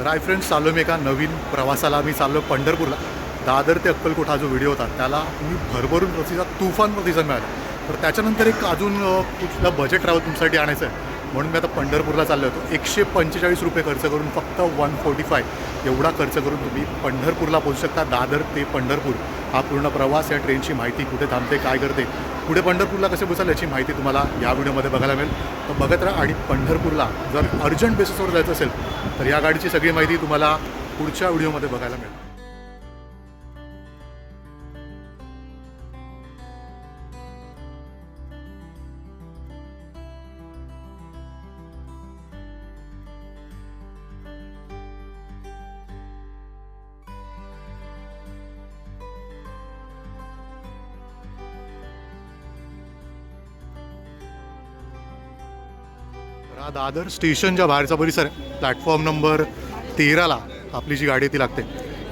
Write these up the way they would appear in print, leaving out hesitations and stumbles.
तर hi friends, चाललो मी एका नवीन प्रवासाला. मी चाललो पंढरपूरला. दादर ते अक्कलकोट हा जो व्हिडिओ होता त्याला तुम्ही भरभरून प्रतिसाद, तुफान प्रतिसाद मिळाला. तर त्याच्यानंतर एक अजून कुठलं बजेट ट्रॅव्हल तुमच्यासाठी आणायचं आहे म्हणून मी आता पंढरपूरला चाललो होतो. 145 रुपये खर्च करून, फक्त 145 एवढा खर्च करून तुम्ही पंढरपूरला पोहोचू शकता. दादर ते पंढरपूर हा पूर्ण प्रवास, या ट्रेनची माहिती, कुठे थांबते, काय करते, पुढे पंढरपूरला कसे पोचाल याची माहिती तुम्हाला या व्हिडिओमध्ये बघायला मिळेल. तर बघत राहा. आणि पंढरपूरला जर अर्जंट बेसिसवर जायचं असेल तर या गाडीची सगळी माहिती तुम्हाला पुढच्या व्हिडिओमध्ये बघायला मिळेल. हा दादर स्टेशनच्या बाहेरचा परिसर आहे. प्लॅटफॉर्म नंबर 13ला आपली जी गाडी ती लागते.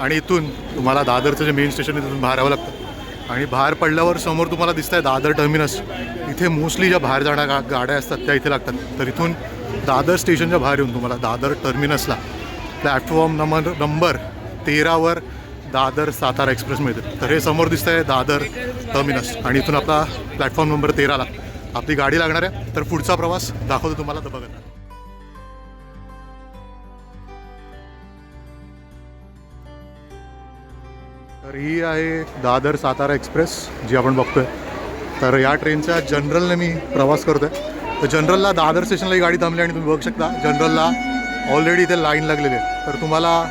आणि इथून तुम्हाला दादरचं जे मेन स्टेशन आहे तिथून बाहेर यावं लागतं. आणि बाहेर पडल्यावर समोर तुम्हाला दिसतं आहे दादर टर्मिनस. इथे मोस्टली ज्या बाहेर जाणाऱ्या गाड्या असतात त्या इथे लागतात. तर इथून दादर स्टेशनच्या बाहेर येऊन तुम्हाला दादर टर्मिनसला प्लॅटफॉर्म नंबर 13वर दादर सातारा एक्सप्रेस मिळते. तर हे समोर दिसतं आहे दादर टर्मिनस. आणि इथून आपला प्लॅटफॉर्म नंबर 13ला आपली गाडी लागणार आहे. तर पुढचा प्रवास दाखवतो तुम्हाला. तर बघा. तर ही आहे दादर सातारा एक्सप्रेस जी आपण बघतोय. तर या ट्रेनच्या जनरलने मी प्रवास करतो आहे. तर जनरलला दादर स्टेशनला ही गाडी थांबली आणि तुम्ही बघू शकता जनरलला ऑलरेडी इथे लाईन लागलेली आहे. तर तुम्हाला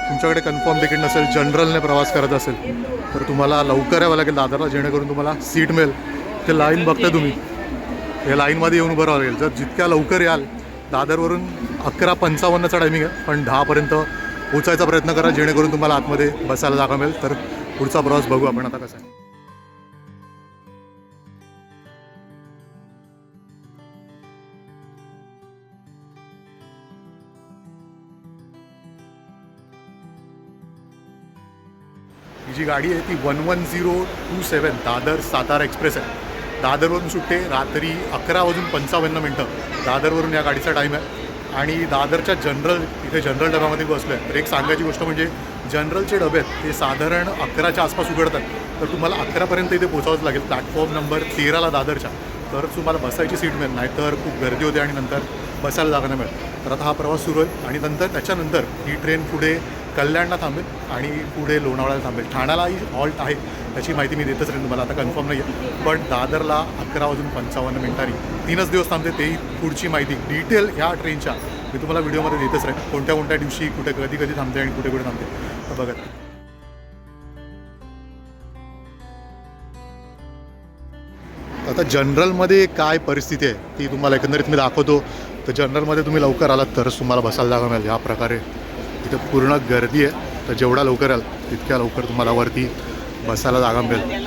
तुमच्याकडे कन्फर्म तिकीट नसेल, जनरलने प्रवास करायचा असेल तर तुम्हाला लवकर यावं लागेल दादरला, जेणेकरून तुम्हाला सीट मिळेल. ते लाईन बघताय तुम्ही, या लाईनमध्ये येऊन उभं राहावं लागेल. जर जितक्या लवकर याल, दादरवरून 11:55चा टायमिंग आहे, पण 10पर्यंत पोचायचा प्रयत्न करा, जेणेकरून तुम्हाला आतमध्ये बसायला जागा मिळेल. तर पुढचा प्रवास बघू आपण आता कसा आहे. ही जी गाडी आहे ती 11027 दादर सातारा एक्सप्रेस आहे. दादरवरून सुटते रात्री 11:55 दादरवरून या गाडीचा टाईम आहे. आणि दादरच्या जनरल, इथे जनरल डब्यामध्ये बसलो आहे. तर एक सांगायची गोष्ट म्हणजे जनरलचे डबे आहेत ते साधारण 11च्या आसपास उघडतात. तर तुम्हाला 11पर्यंत इथे पोचावंच लागेल प्लॅटफॉर्म नंबर 13ला दादरच्या. तर तुम्हाला बसायची सीट मिळेल, नाहीतर खूप गर्दी होते आणि नंतर बसायला जागा नाही मिळेल. तर आता हा प्रवास सुरू आहे. आणि नंतर त्याच्यानंतर ही ट्रेन पुढे कल्याणला थांबेल आणि पुढे लोणावळ्याला थांबेल. ठाण्यालाही हॉल्ट आहे, त्याची माहिती मी देतच राहीन तुम्हाला. आता कन्फर्म नाही आहे, पण दादरला 11:55 3च दिवस थांबते. तेही पुढची माहिती डिटेल ह्या ट्रेनच्या मी तुम्हाला व्हिडिओमध्ये देतच राहीन. कोणत्या कोणत्या दिवशी कुठे कधी कधी थांबते आणि कुठे कुठे थांबते. तर बघा. आता जनरलमध्ये काय परिस्थिती आहे ती तुम्हाला एकंदरीत मी दाखवतो. तर जनरलमध्ये तुम्ही लवकर आलात तरच तुम्हाला बसायला जागा मिळेल. ह्या प्रकारे इथे पूर्ण गर्दी आहे. तर जेवढा लवकर आल तितक्या लवकर तुम्हाला वरती बसायला जागा मिळेल.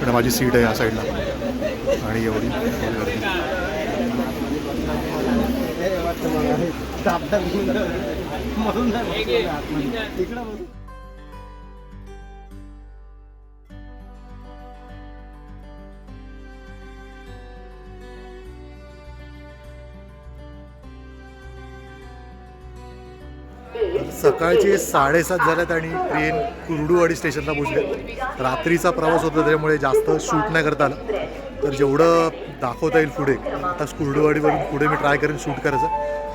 पण माझी सीट आहे या साईडला आणि एवढी गर्दी. सकाळचे 7:30 झाल्यात आणि ट्रेन कुर्डुवाडी स्टेशनला पोहोचले. रात्रीचा प्रवास होता त्याच्यामुळे जास्त शूट नाही करता आलं. तर जेवढं दाखवता येईल पुढे, आता कुर्डुवाडीवरून पुढे मी ट्राय करेन शूट करायचं,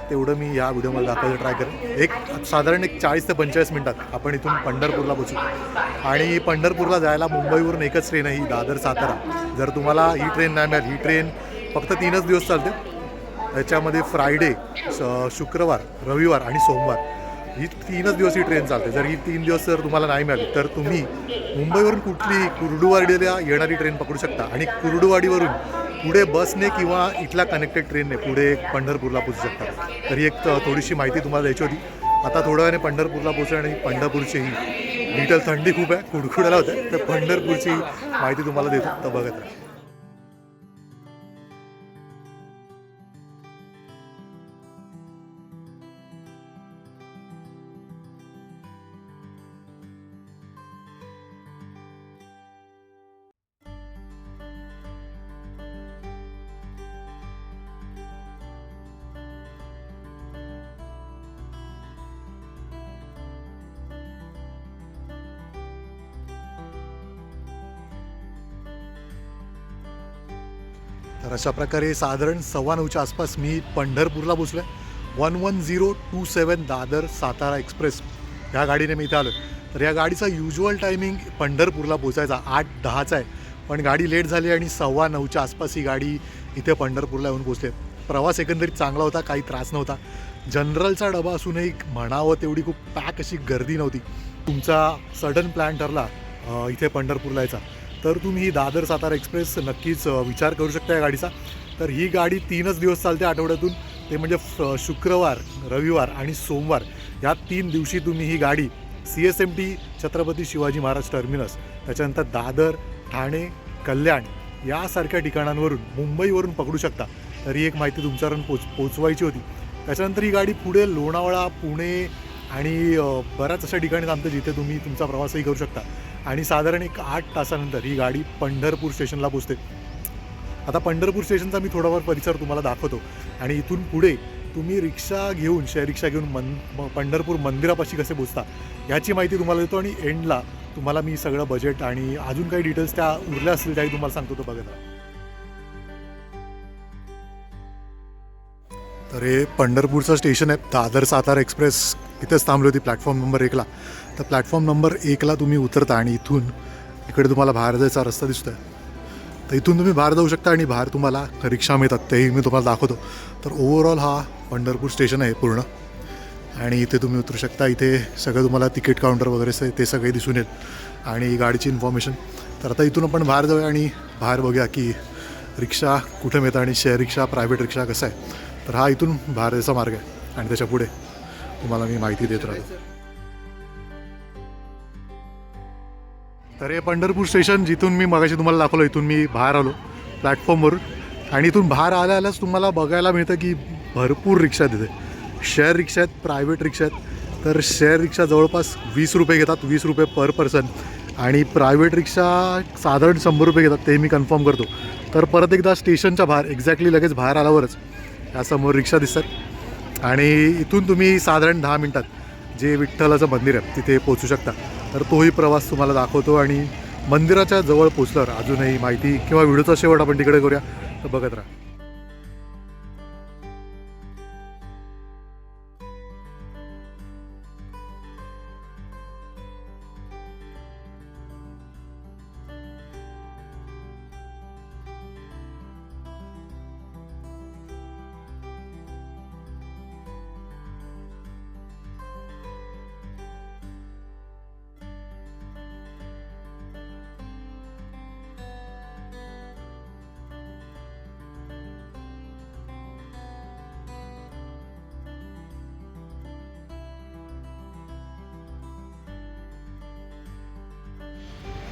तेवढं मी या व्हिडिओमध्ये दाखवायचं ट्राय करेन. साधारण 40 ते 45 मिनटात आपण इथून पंढरपूरला पोचू. आणि पंढरपूरला जायला मुंबईवरून एकच ट्रेन आहे, ही दादर सातारा. जर तुम्हाला ही ट्रेन नाही मिळाली, ही ट्रेन फक्त 3च दिवस चालते. त्याच्यामध्ये फ्रायडे, शुक्रवार, रविवार आणि सोमवार ही 3च दिवस ही ट्रेन चालते. जर ही 3 दिवस जर तुम्हाला नाही मिळाली तर तुम्ही मुंबईवरून कुठली कुर्डुवाडीला येणारी ट्रेन पकडू शकता. आणि कुर्डुवाडीवरून पुढे बसने किंवा इथल्या कनेक्टेड ट्रेनने पुढे पंढरपूरला पोचू शकता. तर ही एक थोडीशी माहिती तुम्हाला द्यायची होती. आता थोड्या वेळाने पंढरपूरला पोचू. आणि पंढरपूरची ही लिटल थंडी खूप आहे, कुडकुडायला होते. तर पंढरपूरची माहिती तुम्हाला देतो. तर बघत राहा. तर अशा प्रकारे साधारण 9:15च्या आसपास मी पंढरपूरला पोचलो आहे. 11027 दादर सातारा एक्सप्रेस ह्या गाडीने मी इथे आलो. तर या गाडीचा युज्युअल टायमिंग पंढरपूरला पोचायचा 8:10चा आहे, पण गाडी लेट झाली आणि 9:15च्या आसपास ही गाडी इथे पंढरपूरला येऊन पोचले. प्रवास एकंदरीत चांगला होता, काही त्रास नव्हता. जनरलचा डबा असूनही म्हणावं तेवढी खूप पॅक अशी गर्दी नव्हती. तुमचा सडन प्लॅन ठरला इथे पंढरपूरला यायचा तर तुम्ही ही दादर सातारा एक्सप्रेस नक्कीच विचार करू शकता या गाडीचा. तर ही गाडी 3च दिवस चालते आठवड्यातून, ते म्हणजे शुक्रवार, रविवार आणि सोमवार या 3 दिवशी तुम्ही ही गाडी CSMT छत्रपती शिवाजी महाराज टर्मिनस, त्याच्यानंतर दादर, ठाणे, कल्याण यासारख्या ठिकाणांवरून मुंबईवरून पकडू शकता. तर ही एक माहिती तुमच्यापर्यंत पोचवायची होती. त्याच्यानंतर ही गाडी पुढे लोणावळा, पुणे आणि बऱ्याच अशा ठिकाणी थांबते जिथे तुम्ही तुमचा प्रवासही करू शकता. आणि साधारण एक 8 तासानंतर ही गाडी पंढरपूर स्टेशनला पोचते. आता पंढरपूर स्टेशनचा मी थोडाफार परिसर तुम्हाला दाखवतो आणि इथून पुढे तुम्ही रिक्षा घेऊन, शेअर रिक्षा घेऊन पंढरपूर मंदिरापाशी कसे पोचता याची माहिती तुम्हाला देतो. आणि एंडला तुम्हाला मी सगळं बजेट आणि अजून काही डिटेल्स त्या उरल्या असतील त्याही तुम्हाला सांगतो. तो बघत राहा. तर हे पंढरपूरचं स्टेशन आहे. दादर सातारा एक्सप्रेस इथेच थांबली होती प्लॅटफॉर्म नंबर 1ला. तर प्लॅटफॉर्म नंबर 1ला तुम्ही उतरता आणि इथून इकडे तुम्हाला बाहेर जायचा रस्ता दिसतो आहे. तर इथून तुम्ही बाहेर जाऊ शकता आणि बाहेर तुम्हाला रिक्षा मिळतात, तेही मी तुम्हाला दाखवतो. तर ओव्हरऑल हा पंढरपूर स्टेशन आहे पूर्ण आणि इथे तुम्ही उतरू शकता. इथे सगळं तुम्हाला तिकीट काउंटर वगैरे ते सगळे दिसून येईल आणि गाडीची इन्फॉर्मेशन. तर आता इथून आपण बाहेर जाऊया आणि बाहेर बघूया की रिक्षा कुठे मिळतं आणि शेअर रिक्षा, प्रायव्हेट रिक्षा कसं आहे. तर हा इथून बाहेर जायचा मार्ग आहे आणि त्याच्या पुढे तुम्हाला मी माहिती देत राहतो. तर हे पंढरपूर स्टेशन जिथून मी मगाशी तुम्हाला दाखवलं, इथून मी बाहेर आलो प्लॅटफॉर्मवरून आणि इथून बाहेर आल्यालाच तुम्हाला बघायला मिळतं की भरपूर रिक्षा तिथे शेअर रिक्षा आहेत, प्रायव्हेट रिक्षा आहेत. तर शेअर रिक्षा जवळपास 20 रुपये घेतात, 20 रुपये पर पर्सन, आणि प्रायव्हेट रिक्षा साधारण 100 रुपये घेतात, ते मी कन्फर्म करतो. तर परत एकदा स्टेशनच्या बाहेर एक्झॅक्टली लगेच बाहेर आल्यावरच यासमोर रिक्षा दिसतात आणि इथून तुम्ही साधारण 10 मिनटात जे विठ्ठलाचं मंदिर आहे तिथे पोचू शकता. तर तोही प्रवास तुम्हाला दाखवतो आणि मंदिराच्या जवळ पोचल्यावर अजूनही माहिती किंवा व्हिडिओचा शेवट आपण तिकडे करूया. तर बघत राहा.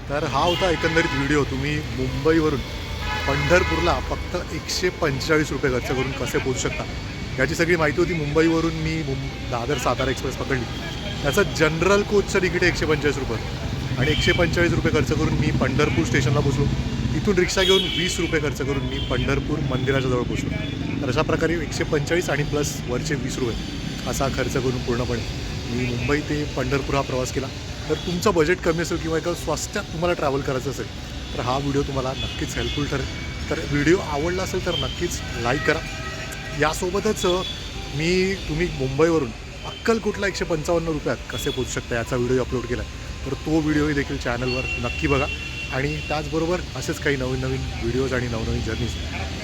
तर हा होता एकंदरीत व्हिडिओ. तुम्ही मुंबईवरून पंढरपूरला फक्त 145 रुपये खर्च करून कसे पोहोचू शकता याची सगळी माहिती होती. मुंबईवरून मी दादर सातारा एक्सप्रेस पकडली, त्याचं जनरल कोचचं तिकीट आहे 145 रुपये आणि 145 रुपये खर्च करून मी पंढरपूर स्टेशनला पोचलो. तिथून रिक्षा घेऊन 20 रुपये खर्च करून मी पंढरपूर मंदिराच्या जवळ पोचलो. तर अशा प्रकारे 145 आणि प्लस वरचे 20 रुपये असा खर्च करून पूर्णपणे मी मुंबई ते पंढरपूर हा प्रवास केला. तर तुमचं बजेट कमी असेल किंवा एका स्वस्तात तुम्हाला ट्रॅव्हल करायचं असेल तर हा व्हिडिओ तुम्हाला नक्कीच हेल्पफुल ठरेल. तर व्हिडिओ आवडला असेल तर नक्कीच लाईक करा. यासोबतच तुम्ही मुंबईवरून अक्कलकोटला 155 रुपयात कसे पोहोचू शकता याचा व्हिडिओ अपलोड केला आहे. तर तो व्हिडिओही देखील चॅनलवर नक्की बघा आणि त्याचबरोबर असेच काही नवीन नवीन व्हिडिओज आणि नवनवीन जर्नीज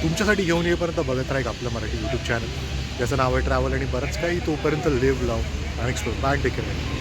तुमच्यासाठी घेऊन येईपर्यंत बघत राहा एक आपलं मराठी यूट्यूब चॅनल ज्याचं नाव आहे ट्रॅव्हल आणि बरंच काही. तोपर्यंत लिव्ह, लव्ह आणि एक्सप्लोर. Bye, take care.